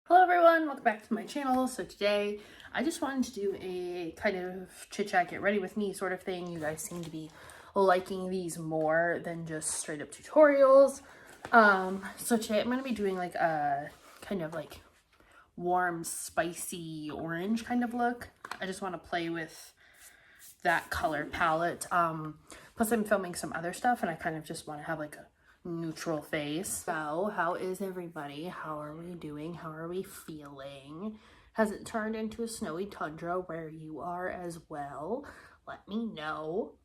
Hello everyone, welcome back to my channel. So today I just wanted to do a kind of chit chat, get ready with me sort of thing. You guys seem to be liking these more than just straight up tutorials. So today I'm going to be doing like a kind of like warm, spicy orange kind of look. I just want to play with that color palette. Plus I'm filming some other stuff and I kind of just want to have like a neutral face. So how is everybody? How are we doing? How are we feeling? Has it turned into a snowy tundra where you are as well? Let me know.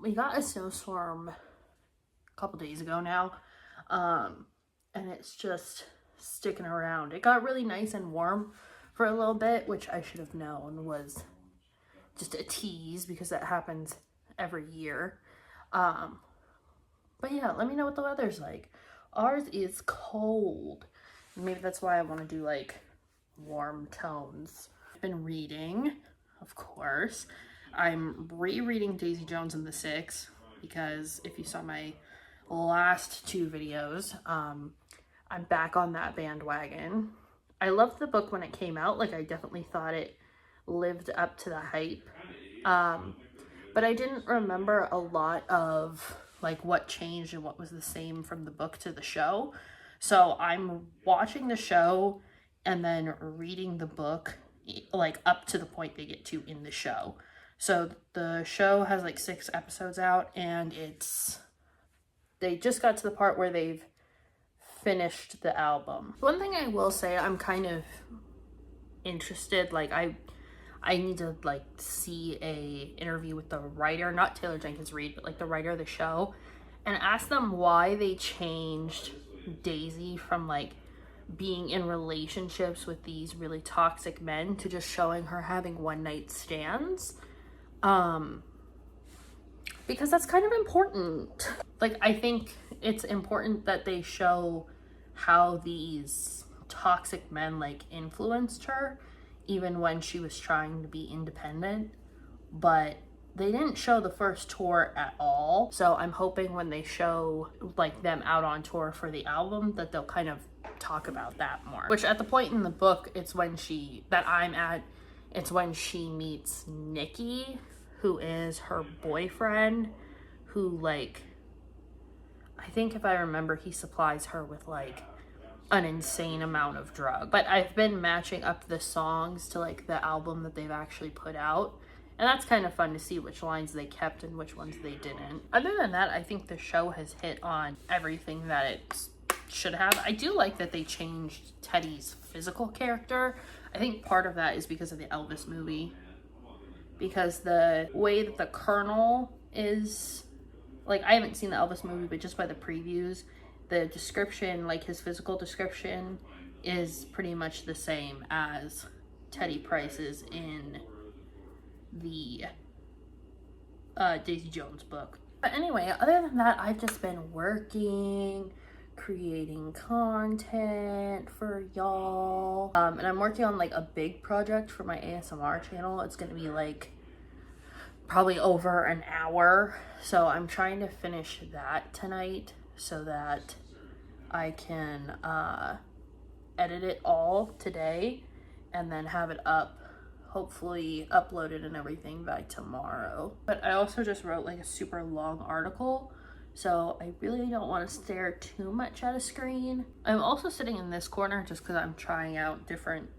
We got a snowstorm a couple days ago now, and it's just sticking around. It got really nice and warm for a little bit, which I should have known was just a tease because that happens every year. But yeah, let me know what the weather's like. Ours is cold. Maybe that's why I want to do like warm tones. I've been reading, of course. I'm rereading Daisy Jones and the Six because if you saw my last two videos, I'm back on that bandwagon. I loved the book when it came out. Like I definitely thought it lived up to the hype. But I didn't remember a lot of like what changed and what was the same from the book to the show. So I'm watching the show and then reading the book like up to the point they get to in the show. So the show has like 6 episodes out and they just got to the part where they've finished the album. One thing I will say, I'm kind of interested, like I need to like see a interview with the writer, not Taylor Jenkins Reid, but like the writer of the show, and ask them why they changed Daisy from like being in relationships with these really toxic men to just showing her having one night stands. Because that's kind of important. Like I think it's important that they show how these toxic men like influenced her even when she was trying to be independent, but they didn't show the first tour at all. So I'm hoping when they show like them out on tour for the album that they'll kind of talk about that more. Which at the point in the book, it's when it's when she meets Nikki, who is her boyfriend, who like, I think if I remember, he supplies her with like an insane amount of drug. But I've been matching up the songs to like the album that they've actually put out, and that's kind of fun to see which lines they kept and which ones they didn't. Other than that, I think the show has hit on everything that it should have. I do like that they changed Teddy's physical character. I think part of that is because of the Elvis movie, because the way that the Colonel is, like, I haven't seen the Elvis movie, but just by the previews, the description, like his physical description, is pretty much the same as Teddy Price's in the Daisy Jones book. But anyway, other than that, I've just been working, creating content for y'all. And I'm working on like a big project for my ASMR channel. It's gonna be like probably over an hour. So I'm trying to finish that tonight so that I can edit it all today and then have it up, hopefully uploaded and everything by tomorrow. But I also just wrote like a super long article, so I really don't want to stare too much at a screen. I'm also sitting in this corner just because I'm trying out different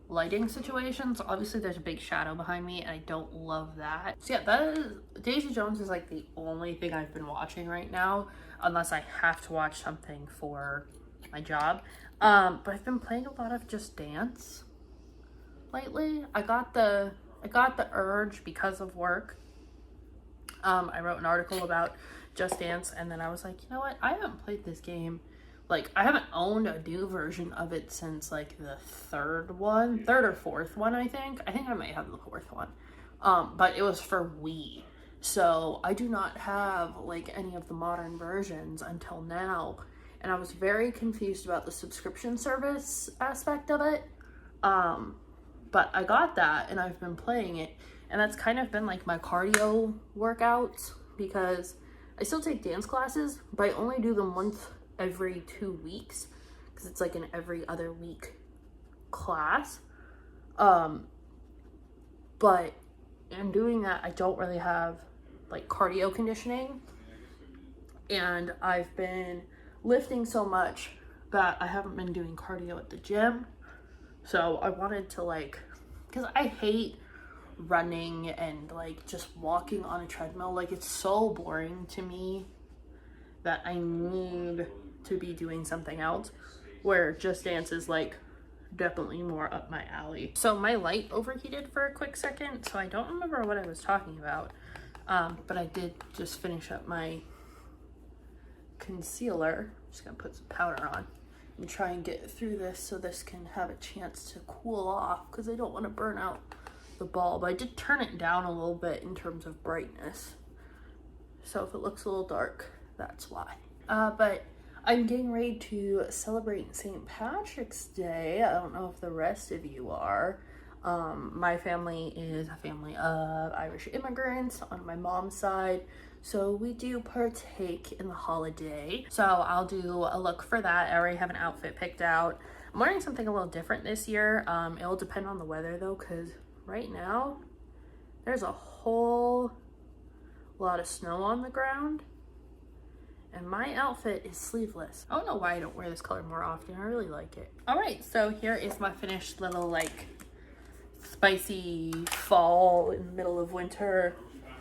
lighting situations. Obviously there's a big shadow behind me and I don't love that. So yeah, that is, Daisy Jones is like the only thing I've been watching right now, unless I have to watch something for my job. But I've been playing a lot of Just Dance lately. I got the urge because of work. I wrote an article about Just Dance and then I was like, you know what? I haven't played this game. Like, I haven't owned a new version of it since like the third or fourth one, I think. I think I might have the fourth one. But it was for Wii. So I do not have like any of the modern versions until now. And I was very confused about the subscription service aspect of it. But I got that and I've been playing it. And that's kind of been like my cardio workouts, because I still take dance classes, but I only do them once every 2 weeks because it's like an every other week class. But in doing that, I don't really have like cardio conditioning, and I've been lifting so much that I haven't been doing cardio at the gym. So I wanted to like, because I hate running and like just walking on a treadmill. Like, it's so boring to me that I need to be doing something else, where Just Dance is like definitely more up my alley. So my light overheated for a quick second, so I don't remember what I was talking about, but I did just finish up my concealer. I'm just gonna put some powder on and try and get through this so this can have a chance to cool off, because I don't want to burn out the bulb. I did turn it down a little bit in terms of brightness, so if it looks a little dark, that's why. But I'm getting ready to celebrate St. Patrick's Day. I don't know if the rest of you are. My family is a family of Irish immigrants on my mom's side, so we do partake in the holiday. So I'll do a look for that. I already have an outfit picked out. I'm wearing something a little different this year. It'll depend on the weather though, because right now there's a whole lot of snow on the ground. And my outfit is sleeveless. I don't know why I don't wear this color more often. I really like it. All right, so here is my finished little like spicy fall in the middle of winter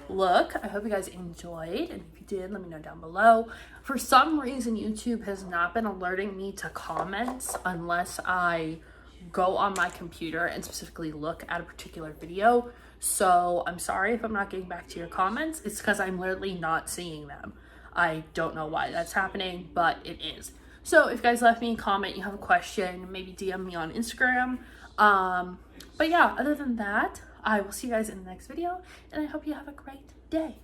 look. I hope you guys enjoyed, and if you did, let me know down below. For some reason, YouTube has not been alerting me to comments unless I go on my computer and specifically look at a particular video. So I'm sorry if I'm not getting back to your comments. It's because I'm literally not seeing them. I don't know why that's happening, but it is. So if you guys left me a comment, you have a question, maybe DM me on Instagram. But yeah, other than that, I will see you guys in the next video, and I hope you have a great day.